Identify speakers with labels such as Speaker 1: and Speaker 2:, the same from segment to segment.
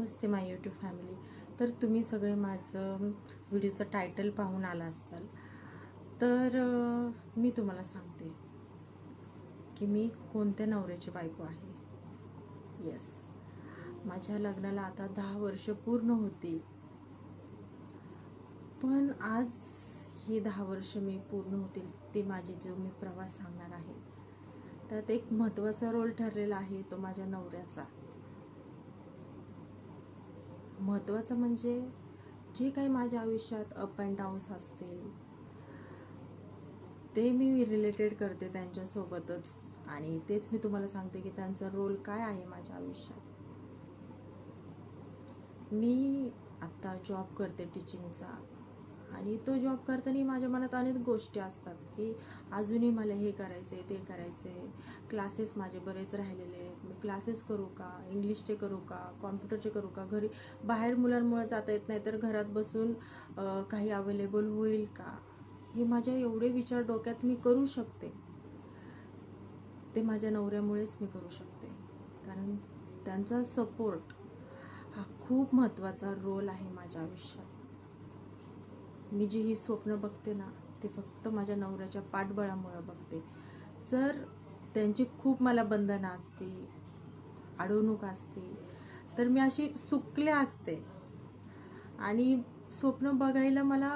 Speaker 1: नमस्ते माय YouTube family. तर तुम्ही सगळे माझं व्हिडिओचं टायटल पाहून आला असाल. तर मी तुम्हाला सांगते की मी कोणत्या नवऱ्याची बायको आहे. येस, माझ्या लग्नाला आता 10 वर्ष पूर्ण होतील. पण आज ही 10 वर्ष मी पूर्ण होतील ती माझी जो मी प्रवास सांगणार आहे, त्यात एक महत्त्वाचा रोल ठरलेला आहे तो माझ्या नवऱ्याचा. महत्त्वाचं म्हणजे जे काही माझ्या आयुष्यात अप अँड डाऊन्स असतील ते मी रिलेटेड करते त्यांच्यासोबतच, आणि तेच मी तुम्हाला सांगते की त्यांचा रोल काय आहे माझ्या आयुष्यात. मी आत्ता जॉब करते टीचिंगचा, आणि तो जॉब करताना माझ्या मनात अनेक गोष्टी असतात की अजूनही मला हे करायचं आहे, ते करायचं आहे. क्लासेस माझे बरेच राहिलेले आहेत. मी क्लासेस करू का, इंग्लिशचे करू का, कॉम्प्युटरचे करू का, घरी बाहेर मुलांमुळे जाता येत नाही तर घरात बसून काही अवेलेबल होईल का, हे माझ्या एवढे विचार डोक्यात मी करू शकते ते माझ्या नवऱ्यामुळेच मी करू शकते. कारण त्यांचा सपोर्ट हा खूप महत्त्वाचा रोल आहे माझ्या आयुष्यात. मी जी ही स्वप्न बघते ना, ते फक्त माझ्या नवऱ्याच्या पाठबळामुळे बघते. जर त्यांची खूप मला बंधनं असती, अडवणूक असती, तर मी अशी सुकले असते आणि स्वप्न बघायला मला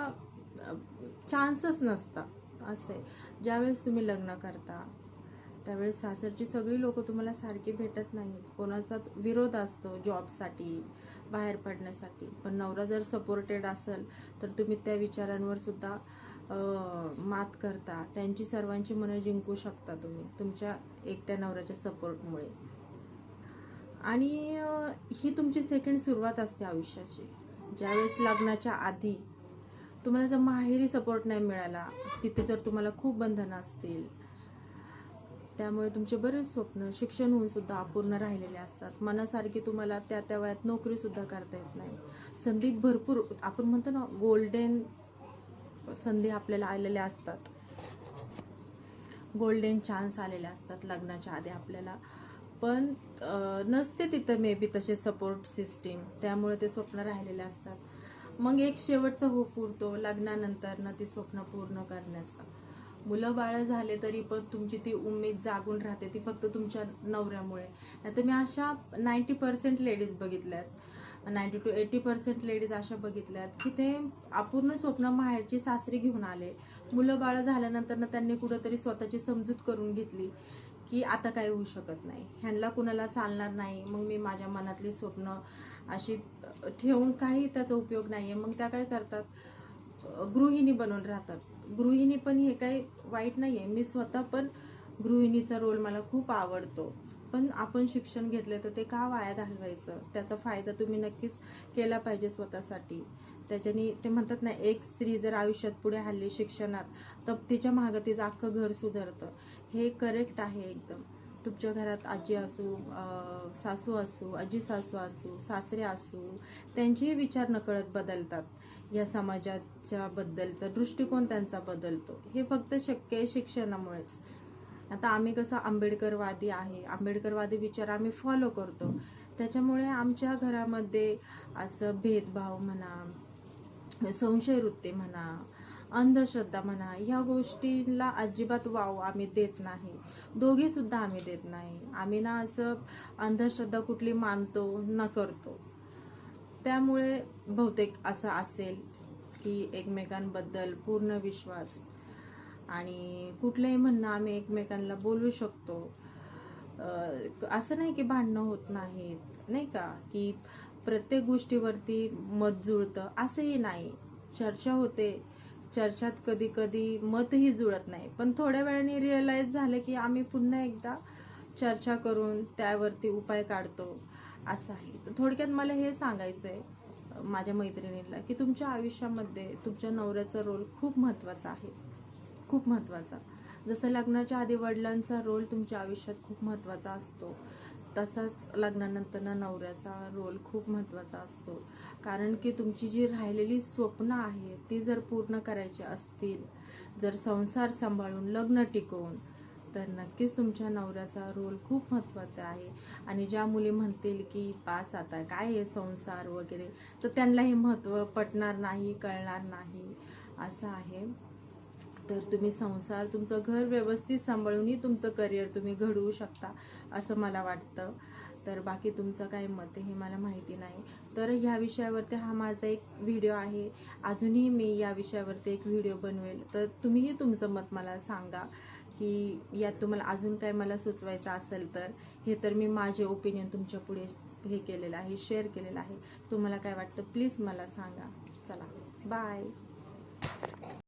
Speaker 1: चान्सच नसता. असे ज्यावेळेस तुम्ही लग्न करता त्यावेळेस सासरची सगळी लोक तुम्हाला सारखी भेटत नाहीत. कोणाचा विरोध असतो जॉबसाठी, बाहेर पडण्यासाठी. पण नवरा जर सपोर्टेड असेल तर तुम्ही त्या विचारांवर सुद्धा मात करता. त्यांची सर्वांची मनं जिंकू शकता तुम्ही तुमच्या एकट्या नवऱ्याच्या सपोर्टमुळे. आणि ही तुमची सेकंड सुरुवात असते आयुष्याची. ज्यावेळेस लग्नाच्या आधी तुम्हाला जर माहेरी सपोर्ट नाही मिळाला, तिथे जर तुम्हाला खूप बंधनं असतील, त्यामुळे तुमचे बरेच स्वप्न शिक्षण होऊन सुद्धा अपूर्ण राहिलेले असतात. मनासारखी तुम्हाला त्या वयात नोकरी सुद्धा करता येत नाही. संधी भरपूर, आपण म्हणतो ना, गोल्डन संधी आपल्याला आलेल्या असतात, गोल्डन चान्स आलेले असतात लग्नाच्या आधी आपल्याला. पण नसते तिथं मे बी तसे सपोर्ट सिस्टीम, त्यामुळे ते स्वप्न राहिलेले असतात. मग एक शेवटचा होप उरतो लग्नानंतर ना ती स्वप्न पूर्ण करण्याचा. मुलं बाळ झाले तरी पण तुमची ती उमेद जागून राहते, ती फक्त तुमच्या नवऱ्यामुळे. नाहीतर मी अशा 90% लेडीज बघितल्यात, 90 to 80% लेडीज अशा बघितल्यात की ते अपूर्ण स्वप्न माहेरची सासरी घेऊन आले. मुलं बाळ झाल्यानंतर ना त्यांनी कुठंतरी स्वतःची समजूत करून घेतली की आता काय होऊ शकत नाही, ह्यांना कुणाला चालणार नाही, मग मी माझ्या मनातली स्वप्न अशी ठेवून काही त्याचा उपयोग नाही आहे. मग त्या काय करतात, गृहिणी बनून राहतात. गृहिणी पण हे काही वाईट नाही आहे, मी स्वतः पण गृहिणीचा रोल मला खूप आवडतो. पण आपण शिक्षण घेतले तर ते का वाया घालवायचं, त्याचा फायदा तुम्ही नक्कीच केला पाहिजे स्वतःसाठी. त्याच्याने ते म्हणतात ना, एक स्त्री जर आयुष्यात पुढे हल्ली शिक्षणात, तर तिच्या मागं तिचं अख्खं घर सुधारतं. हे करेक्ट आहे एकदम. तुमच्या घरात आजी असू, सासू असू, आजी सासू असू, सासरे असू, त्यांचेही विचार नकळत बदलतात. या समाजाच्या बद्दलचा दृष्टिकोन त्यांचा बदलतो. हे फक्त शक्य आहे शिक्षणामुळेच. आता आम्ही कसं आंबेडकरवादी आहे, आंबेडकरवादी विचार आम्ही फॉलो करतो, त्याच्यामुळे आमच्या घरामध्ये असं भेदभाव म्हणा, संशयवृत्ती म्हणा, अंधश्रद्धा म्हणा, ह्या गोष्टींना अजिबात वाव आम्ही देत नाही. दोघे सुद्धा आम्ही देत नाही. आम्ही ना असं अंधश्रद्धा कुठली मानतो न करतो. त्यामुळे बहुतेक असं असेल की एकमेकांबद्दल पूर्ण विश्वास आणि कुठलंही म्हणणं आम्ही एकमेकांना बोलू शकतो. असं नाही की भांडणं होत नाहीत, नाही का, की प्रत्येक गोष्टीवरती मत जुळतं असंही नाही. चर्चा होते, चर्चात कधी कधी मतही जुळत नाही, पण थोड्या वेळाने रिअलाइज झालं की आम्ही पुन्हा एकदा चर्चा करून त्यावरती उपाय काढतो, असं आहे. तर थोडक्यात मला हे सांगायचं आहे माझ्या मैत्रिणींना की तुमच्या आयुष्यामध्ये तुमच्या नवऱ्याचा रोल खूप महत्त्वाचा आहे, खूप महत्त्वाचा. जसं लग्नाच्या आधी वडिलांचा रोल तुमच्या आयुष्यात खूप महत्त्वाचा असतो, तसाच लग्नानंतर नवऱ्याचा रोल खूप महत्त्वाचा असतो. कारण की तुमची जी राहिलेली स्वप्न आहेत ती जर पूर्ण करायची असतील, जर संसार सांभाळून लग्न टिकवून, तर नक्कीच तुमच्या नवऱ्याचा रोल खूप महत्त्वाचा आहे. आणि ज्या मुली म्हणतील की पास आता काय आहे संसार वगैरे, तर त्यांना हे महत्त्व पटणार नाही, कळणार नाही असं आहे. तर तुम्ही संसार, तुमचं घर व्यवस्थित सांभाळूनही तुमचं करिअर तुम्ही घडवू शकता असं मला वाटतं. तर बाकी तुमचं काय मत आहे हे मला माहिती नाही. तर ह्या विषयावरती हा माझा एक व्हिडिओ आहे. अजूनही मी या विषयावरती एक व्हिडिओ बनवेल, तर तुम्हीही तुमचं मत मला सांगा की यात तुम्हाला अजून काय मला सुचवायचं असेल तर. हे तर मी माझे ओपिनियन तुमच्या पुढे हे केलेलं आहे, शेअर केलेलं आहे. तुम्हाला काय वाटतं प्लीज मला सांगा. चला बाय.